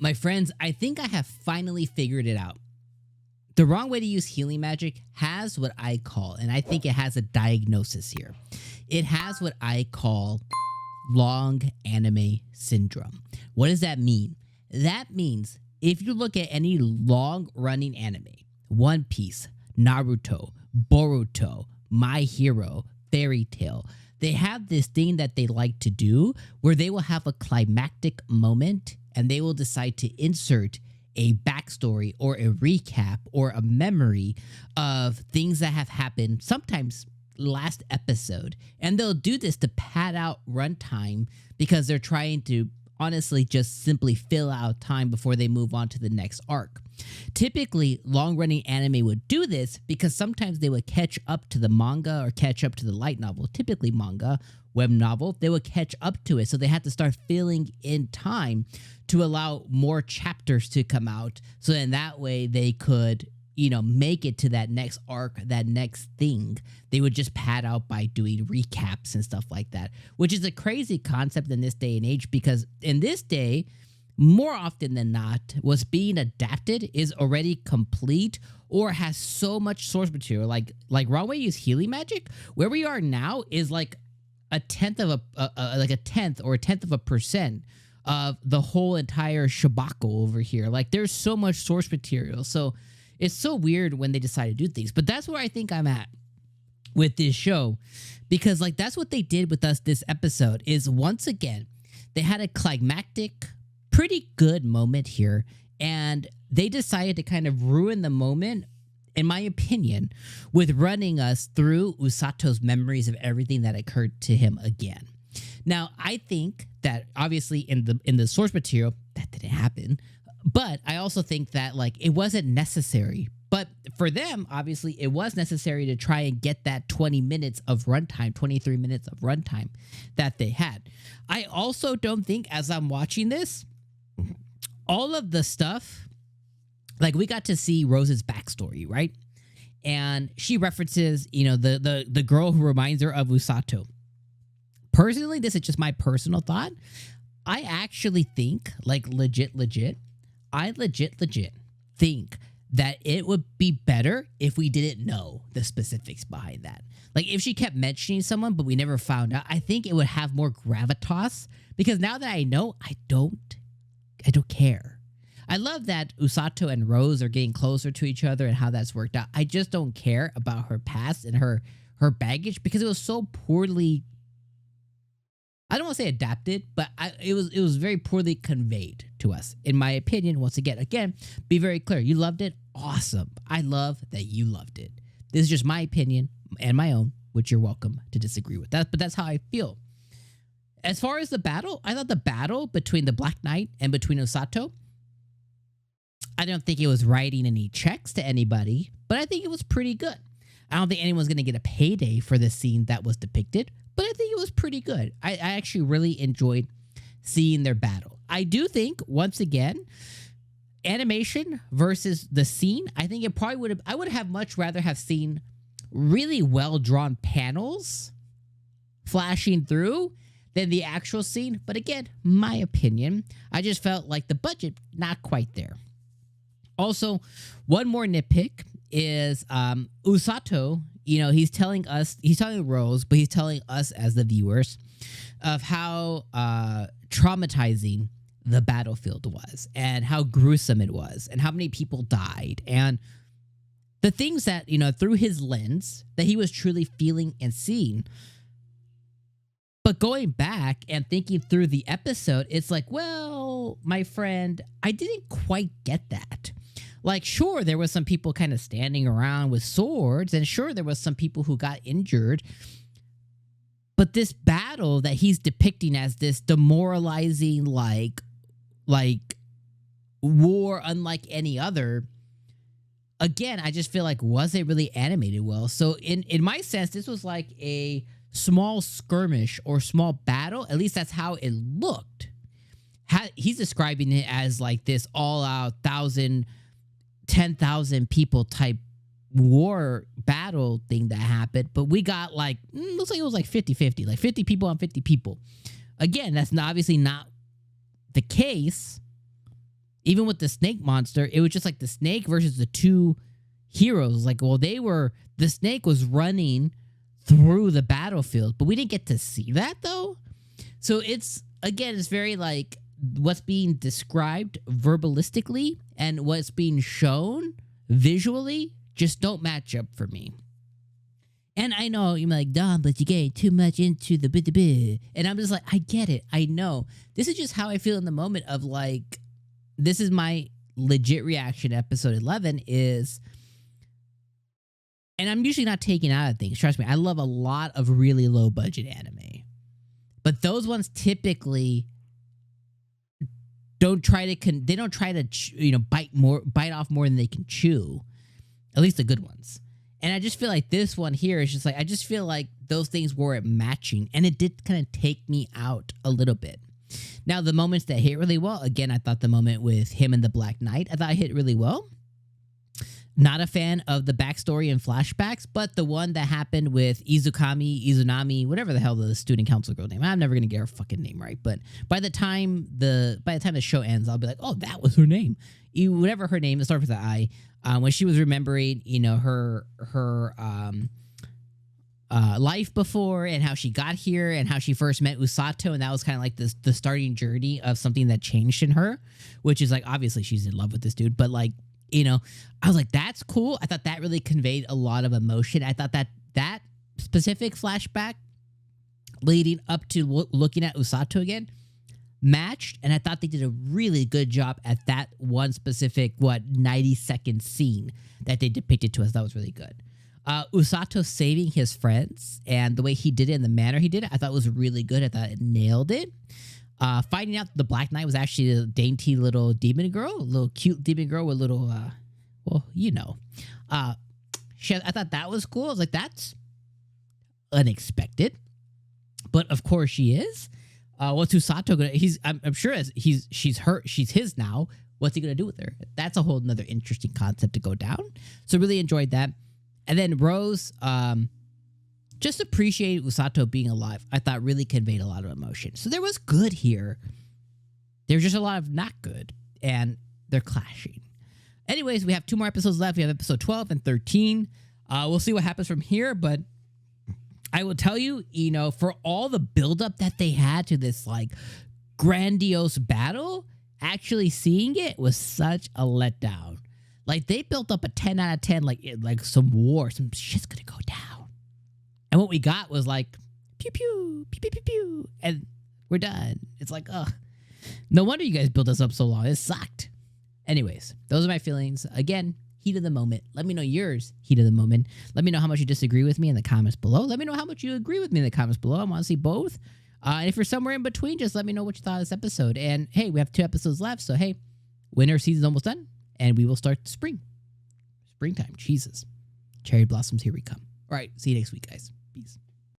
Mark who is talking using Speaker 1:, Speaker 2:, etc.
Speaker 1: My friends, I think I have finally figured it out. The wrong way to use healing magic has what I call, and I think it has a diagnosis here. It has what I call long anime syndrome. What does that mean? That means if you look at any long running anime, One Piece, Naruto, Boruto, My Hero, Fairy Tail, they have this thing that they like to do where they will have a climactic moment and they will decide to insert a backstory or a recap or a memory of things that have happened, sometimes last episode. And they'll do this to pad out runtime because they're trying to honestly just simply fill out time before they move on to the next arc. Typically, long-running anime would do this because sometimes they would catch up to the manga or catch up to the light novel, typically manga, web novel. They would catch up to it, so they had to start filling in time to allow more chapters to come out, so then that way they could, make it to that next arc, that next thing. They would just pad out by doing recaps and stuff like that, which is a crazy concept in this day and age because in this day, more often than not, what's being adapted is already complete or has so much source material. Like Wrong Way Use Healing Magic, where we are now is like a tenth of a tenth or a tenth of a percent of the whole entire 𝐒𝐲𝐵𝐭 over here. Like there's so much source material. So it's so weird when they decide to do things. But that's where I think I'm at with this show. Because like that's what they did with us this episode is once again, they had a climactic, pretty good moment here. And they decided to kind of ruin the moment, in my opinion, with running us through Usato's memories of everything that occurred to him again. Now, I think that obviously in the source material, that didn't happen. But I also think that like it wasn't necessary. But for them, obviously, it was necessary to try and get that 20 minutes of runtime, 23 minutes of runtime that they had. I also don't think, as I'm watching this, all of the stuff, like we got to see Rose's backstory, right? And she references, the girl who reminds her of Usato. Personally, this is just my personal thought. I actually think, like legit, I legit think that it would be better if we didn't know the specifics behind that. Like if she kept mentioning someone, but we never found out, I think it would have more gravitas because now that I know, I don't care. I love that Usato and Rose are getting closer to each other and how that's worked out. I just don't care about her past and her baggage because it was so poorly, I don't want to say adapted, but it was very poorly conveyed to us. In my opinion, once again, be very clear. You loved it? Awesome. I love that you loved it. This is just my opinion and my own, which you're welcome to disagree with that, but that's how I feel. As far as the battle, I thought the battle between the Black Knight and between Usato, I don't think it was writing any checks to anybody, but I think it was pretty good. I don't think anyone's going to get a payday for the scene that was depicted, but I think it was pretty good. I actually really enjoyed seeing their battle. I do think, once again, animation versus the scene, I think it probably would have, I would have much rather have seen really well-drawn panels flashing through than the actual scene. But again, my opinion, I just felt like the budget, not quite there. Also, one more nitpick is Usato, he's telling Rose, but he's telling us as the viewers of how traumatizing the battlefield was and how gruesome it was and how many people died and the things that, through his lens that he was truly feeling and seeing. But going back and thinking through the episode, it's like, well, my friend, I didn't quite get that. Like, sure, there was some people kind of standing around with swords, and sure, there was some people who got injured. But this battle that he's depicting as this demoralizing, like war unlike any other, again, I just feel like wasn't really animated well. So in my sense, this was like a small skirmish or small battle. At least that's how it looked. He's describing it as like this all-out 10,000 people type war battle thing that happened, but we got like, looks like it was like 50-50, like 50 people on 50 people. Again, that's obviously not the case, Even with the snake monster, it was just like the snake versus the two heroes. Like, well, the snake was running through the battlefield, but we didn't get to see that though. So it's very like what's being described verbalistically and what's being shown visually just don't match up for me. And I know you're like, Dom, but you get too much into the bit. And I'm just like, I get it. I know. This is just how I feel in the moment of like, this is my legit reaction to episode 11 is, and I'm usually not taking out of things. Trust me, I love a lot of really low budget anime. But those ones typically don't try to bite off more than they can chew. At least the good ones. And I just feel like this one here is just like, I just feel like those things weren't matching. And it did kind of take me out a little bit. Now, the moments that hit really well, again, I thought the moment with him and the Black Knight, I thought it hit really well. Not a fan of the backstory and flashbacks, but the one that happened with Izunami, whatever the hell the student council girl name. I'm never gonna get her fucking name right, but by the time the show ends, I'll be like, oh, that was her name. Whatever her name, it starts with an I. When she was remembering, her life before and how she got here and how she first met Usato, and that was kind of like the starting journey of something that changed in her, which is like obviously she's in love with this dude, but like. I was like, that's cool. I thought that really conveyed a lot of emotion. I thought that specific flashback leading up to looking at Usato again matched. And I thought they did a really good job at that one specific, 90-second scene that they depicted to us. That was really good. Usato saving his friends and the way he did it and the manner he did it, I thought was really good. I thought it nailed it. Finding out the Black Knight was actually a dainty little demon girl, a little cute demon girl with little, I thought that was cool. I was like, that's unexpected, but of course she is. What's Usato gonna? I'm sure she's his now. What's he gonna do with her? That's a whole nother interesting concept to go down. So really enjoyed that. And then Rose, just appreciate Usato being alive. I thought really conveyed a lot of emotion. So there was good here. There's just a lot of not good, and they're clashing. Anyways, we have 2 more episodes left. We have episode 12 and 13. We'll see what happens from here, but I will tell you, for all the buildup that they had to this like grandiose battle, actually seeing it was such a letdown. Like they built up a 10 out of 10, like some war, some shit's gonna go down. And what we got was like, pew, pew, pew, pew, pew, pew, and we're done. It's like, ugh. No wonder you guys built us up so long. It sucked. Anyways, those are my feelings. Again, heat of the moment. Let me know yours, heat of the moment. Let me know how much you disagree with me in the comments below. Let me know how much you agree with me in the comments below. I want to see both. And if you're somewhere in between, just let me know what you thought of this episode. And hey, we have 2 episodes left. So hey, winter season's almost done. And we will start spring. Springtime. Jesus. Cherry blossoms, here we come. All right. See you next week, guys. Peace.